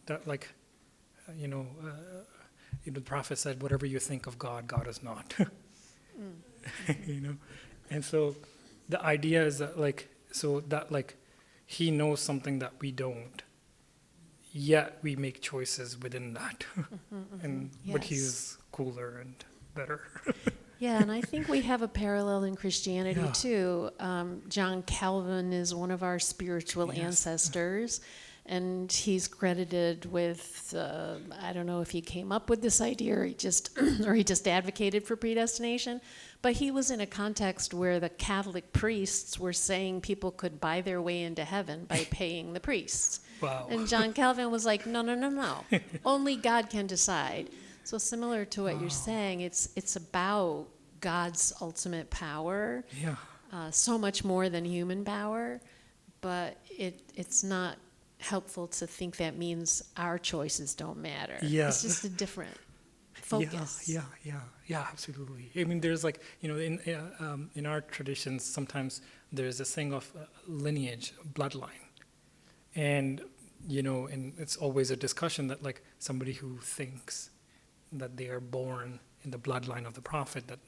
That like the prophet said, whatever you think of God, God is not. And so the idea is that like he knows something that we don't, yet we make choices within that. But Yes. he's cooler and better. Yeah, and I think we have a parallel in Christianity Yeah. too. John Calvin is one of our spiritual ancestors, and he's credited with, I don't know if he came up with this idea or he just advocated for predestination, but he was in a context where the Catholic priests were saying people could buy their way into heaven by paying the priests. Wow. And John Calvin was like, no. Only God can decide. So similar to what you're saying, it's about God's ultimate power, Yeah. so much more than human power, but it's not helpful to think that means our choices don't matter. Yeah. It's just a different focus. Yeah, absolutely. I mean, there's like, in our traditions, sometimes there's a thing of lineage, bloodline. And, and it's always a discussion that like somebody who thinks that they are born in the bloodline of the prophet, that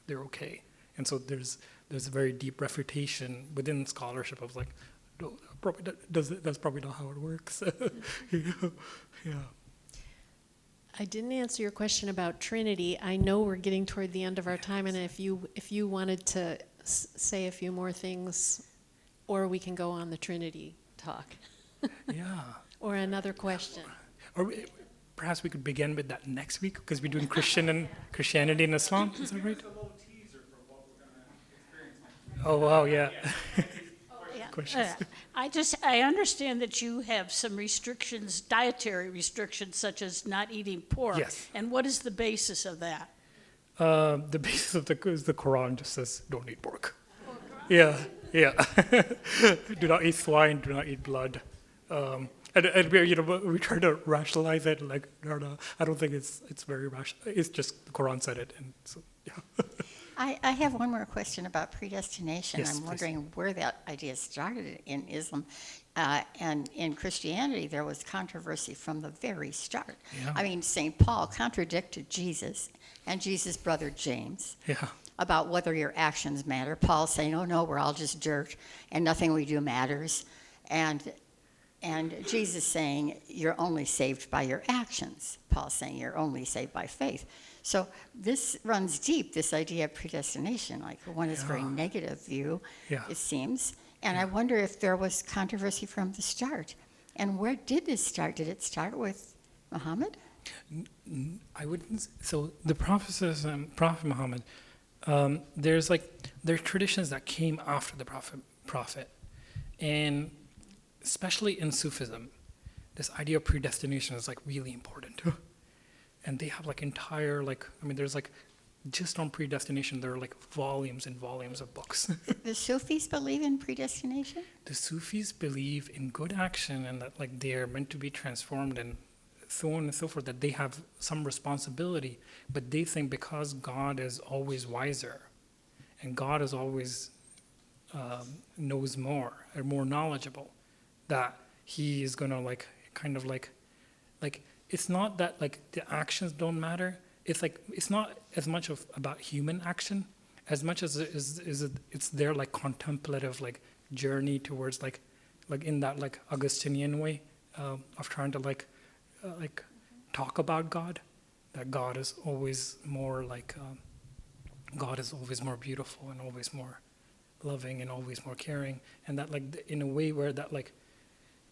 they're okay. And so there's a very deep refutation within scholarship of like, no, that's probably not how it works. Yeah. I didn't answer your question about Trinity. I know we're getting toward the end of our time, and if you wanted to say a few more things, or we can go on the Trinity talk. Yeah. Or another question. Or perhaps we could begin with that next week, because we're doing Christianity and Islam. Is that right? Oh, wow, yeah. Questions? I understand that you have some restrictions, dietary restrictions, such as not eating pork. Yes. And what is the basis of that? The basis of the Quran just says, don't eat pork. Yeah. Do not eat swine, do not eat blood. And we try to rationalize it, like, no, I don't think it's very rational. It's just the Quran said it, and so, yeah. I have one more question about predestination. Yes, I'm please. wondering where that idea started in Islam. And in Christianity, there was controversy from the very start. Yeah. I mean, St. Paul contradicted Jesus and Jesus' brother James Yeah. about whether your actions matter. Paul saying, oh, no, we're all just dirt, and nothing we do matters. And Jesus saying, you're only saved by your actions. Paul saying, you're only saved by faith. So this runs deep, this idea of predestination. Like, one is a very negative view, Yeah. it seems. And I wonder if there was controversy from the start. And where did this start? Did it start with Muhammad? I wouldn't. So the Prophet Muhammad, there are traditions that came after the prophet, and especially in Sufism, this idea of predestination is like really important. And they have like entire there's like just on predestination there are like volumes and volumes of books. The Sufis believe in predestination? The Sufis believe in good action and that like they are meant to be transformed and so on and so forth, that they have some responsibility, but they think because God is always wiser and God is always knows more and more knowledgeable, that he is going to it's not that like the actions don't matter. It's like it's not as much about human action as much as it's their like contemplative like journey towards like in that like Augustinian way of trying to like talk about God, that God is always more like God is always more beautiful and always more loving and always more caring, and that like in a way where that like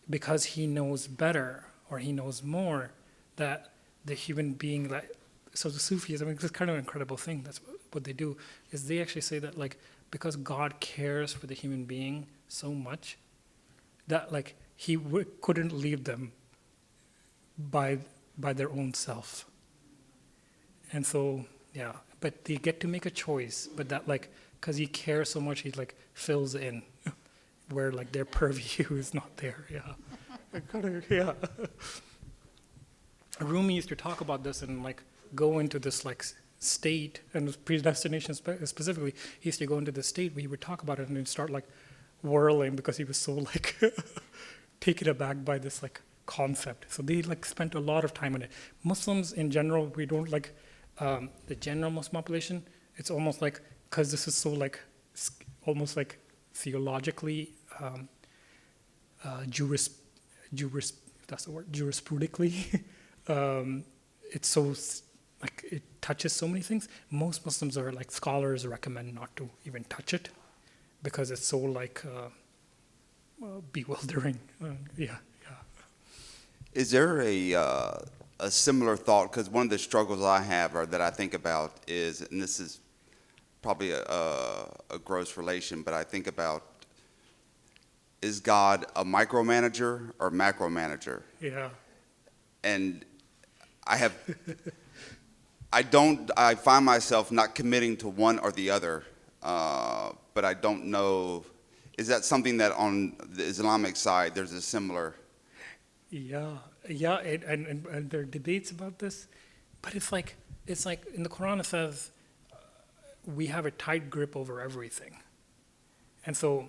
because he knows better or he knows more, that the human being that so the Sufis, I mean, it's kind of an incredible thing. That's what they do, is they actually say that like because God cares for the human being so much, that like he couldn't leave them by their own self. And so yeah, but they get to make a choice, but that like because he cares so much, he like fills in where like their purview is not there. Yeah, yeah. Rumi used to talk about this and like go into this like state, and predestination specifically, he used to go into the state where he would talk about it and then start like whirling because he was so like taken aback by this like concept. So they like spent a lot of time on it. Muslims in general, we don't like the general Muslim population. It's almost like, because this is so like almost like theologically that's the word, jurisprudically it's so like it touches so many things. Most Muslims are like, scholars recommend not to even touch it because it's so like bewildering. Yeah. Is there a similar thought? Because one of the struggles I have or that I think about is, and this is probably a gross relation, but I think about, is God a micromanager or macro manager? Yeah. And I find myself not committing to one or the other, but I don't know, is that something that on the Islamic side there's a similar? Yeah, and there are debates about this, but it's like in the Quran it says we have a tight grip over everything, and so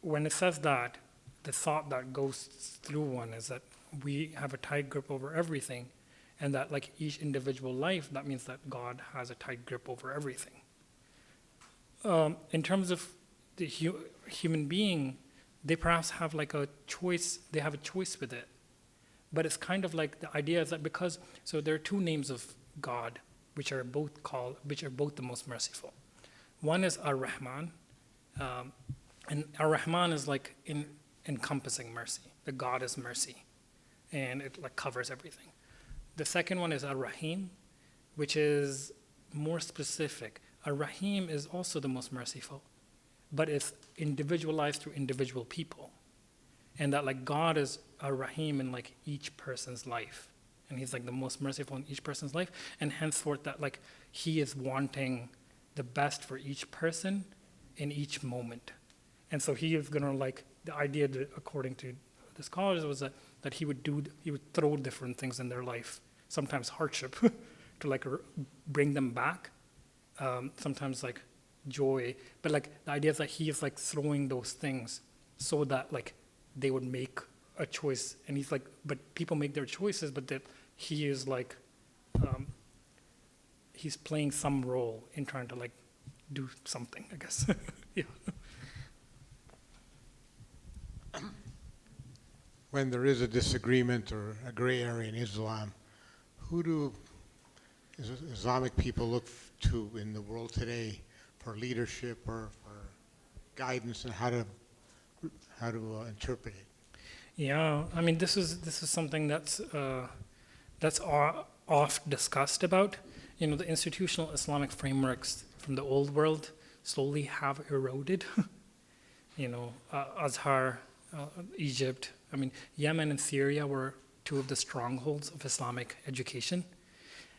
when it says that, the thought that goes through one is that we have a tight grip over everything, and that like each individual life, that means that God has a tight grip over everything. In terms of the human being, they perhaps have like a choice, they have a choice with it. But it's kind of like the idea is that because, so there are two names of God, which are both the most merciful. One is Ar-Rahman, and Ar-Rahman is like encompassing mercy. The God is mercy, and it like covers everything. The second one is Ar-Rahim, which is more specific. Ar-Rahim is also the most merciful, but it's individualized through individual people. And that like God is Ar-Rahim in like each person's life. And he's like the most merciful in each person's life. And henceforth that like he is wanting the best for each person in each moment. And so he is gonna like, the idea that, according to the scholars, was that he would throw different things in their life, sometimes hardship, to like bring them back, sometimes like joy, but like the idea is that he is like throwing those things so that like they would make a choice, and he's like, but people make their choices, but that he is like, he's playing some role in trying to like do something, I guess. Yeah. When there is a disagreement or a gray area in Islam, who do Islamic people look to in the world today for leadership or for guidance and how to interpret it? Yeah, I mean, this is something that's oft discussed about. You know, the institutional Islamic frameworks from the old world slowly have eroded. You know, Azhar, Egypt. I mean, Yemen and Syria were two of the strongholds of Islamic education,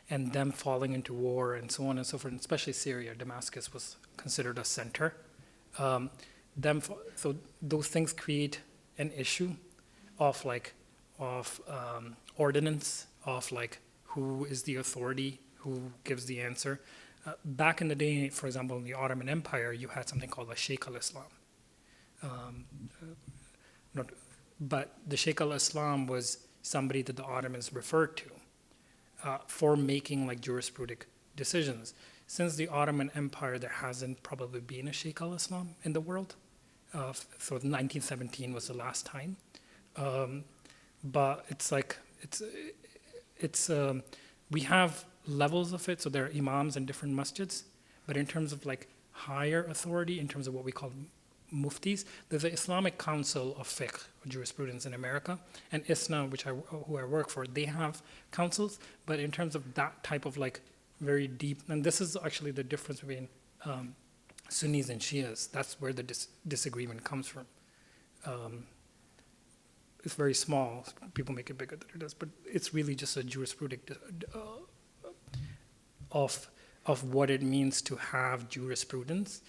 and them falling into war and so on and so forth, and especially Syria. Damascus was considered a center. So those things create an issue of ordinance, of like who is the authority, who gives the answer. Back in the day, for example, in the Ottoman Empire, you had something called a Sheikh al-Islam. But the Sheikh al-Islam was somebody that the Ottomans referred to for making like jurisprudic decisions. since the Ottoman Empire, there hasn't probably been a Sheikh al-Islam in the world. So 1917 was the last time. But it's like, we have levels of it, so there are imams in different masjids, but in terms of like higher authority, in terms of what we call muftis, there's the Islamic Council of Fiqh, jurisprudence in America, and ISNA, who I work for, they have councils, but in terms of that type of like very deep, and this is actually the difference between Sunnis and Shias, that's where the disagreement comes from. It's very small, people make it bigger than it is, but it's really just a jurisprudence of what it means to have jurisprudence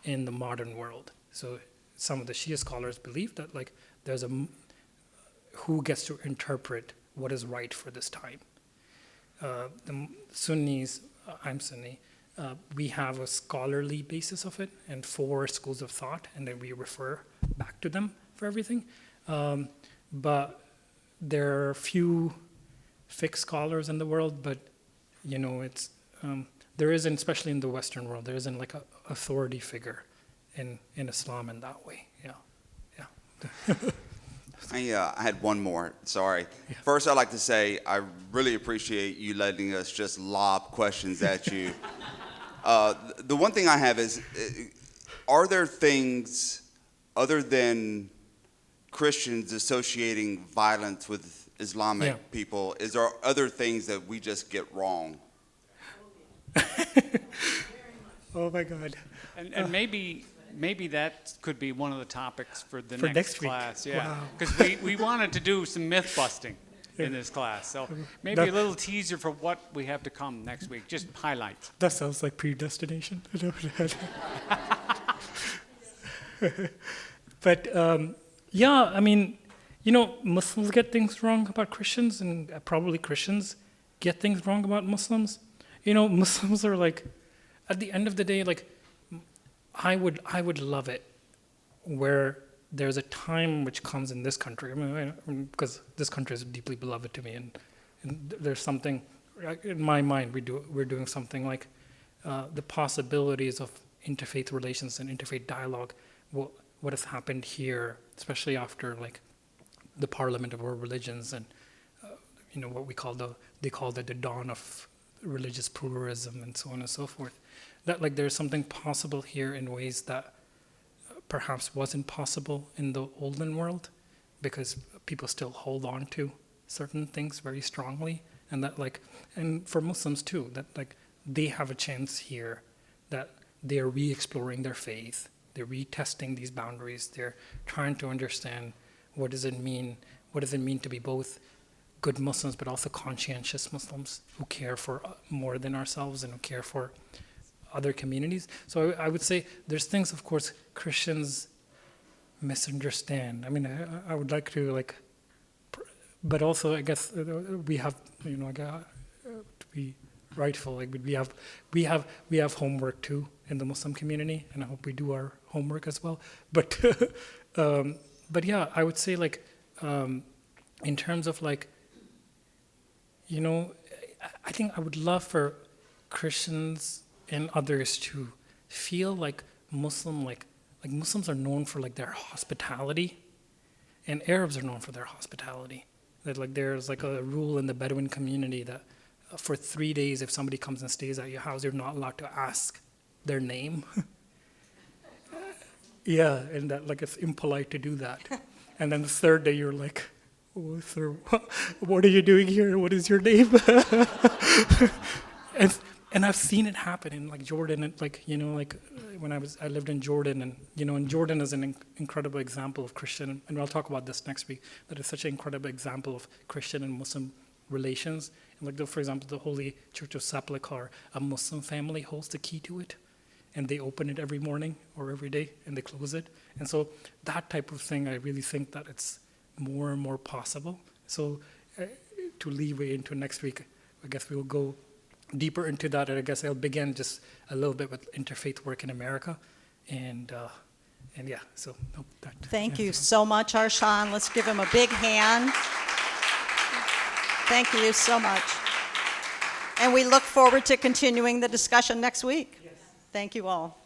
in the modern world. So some of the Shia scholars believe that like there's who gets to interpret what is right for this time. The Sunnis, I'm Sunni, we have a scholarly basis of it and 4 schools of thought, and then we refer back to them for everything. But there are few fiqh scholars in the world, but you know, there isn't, especially in the Western world, there isn't like an authority figure in Islam in that way. Yeah. I had one more, sorry. Yeah. First, I'd like to say I really appreciate you letting us just lob questions at you. The one thing I have is, are there things other than Christians associating violence with Islamic people? Is there other things that we just get wrong? Oh my God. And maybe that could be one of the topics for the For next next week. class. Yeah, Wow. because we wanted to do some myth busting in this class. So maybe a little teaser for what we have to come next week. Just highlights. That sounds like predestination. But yeah, I mean, you know, Muslims get things wrong about Christians, and probably Christians get things wrong about Muslims. You know, Muslims are like, at the end of the day, like, I would love it where there's a time which comes in this country. I mean, because this country is deeply beloved to me, and there's something in my mind. We're doing something like the possibilities of interfaith relations and interfaith dialogue. What has happened here, especially after like the Parliament of World Religions, and you know what they call the dawn of religious pluralism, and so on and so forth. That like there's something possible here in ways that perhaps wasn't possible in the olden world, because people still hold on to certain things very strongly, and that like, and for Muslims too, that like they have a chance here, that they are re-exploring their faith, they're retesting these boundaries, they're trying to understand what does it mean to be both good Muslims but also conscientious Muslims who care for more than ourselves and who care for other communities. So I would say there's things, of course, Christians misunderstand. I mean, I would like to like, but also I guess we have, you know, to be rightful. Like we have homework too in the Muslim community, and I hope we do our homework as well. But but yeah, I would say like in terms of like, you know, I think I would love for Christians and others to feel like Muslims are known for like their hospitality, and Arabs are known for their hospitality. That like there's like a rule in the Bedouin community that for 3 days, if somebody comes and stays at your house, you're not allowed to ask their name. Yeah, and that like it's impolite to do that. And then the 3rd day, you're like, oh, sir, what are you doing here? What is your name? And I've seen it happen in like Jordan, and like, you know, like when I lived in Jordan, and you know, and Jordan is an incredible example of Christian, and I'll talk about this next week, that is such an incredible example of Christian and Muslim relations. And like for example, the Holy Church of Saplikar, a Muslim family holds the key to it, and they open it every morning or every day, and they close it. And so that type of thing, I really think that it's more and more possible. So to leeway into next week, I guess we'll go deeper into that, and I guess I'll begin just a little bit with interfaith work in America, and yeah, so hope that. Thank you so much, Arshan. Let's give him a big hand. Thank you so much. And we look forward to continuing the discussion next week. Thank you all.